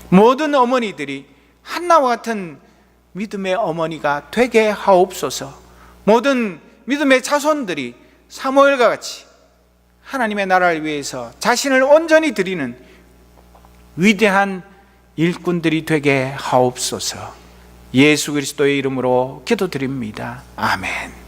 모든 어머니들이 한나와 같은 믿음의 어머니가 되게 하옵소서. 모든 믿음의 자손들이 사무엘과 같이 하나님의 나라를 위해서 자신을 온전히 드리는 위대한 일꾼들이 되게 하옵소서. 예수 그리스도의 이름으로 기도드립니다. 아멘.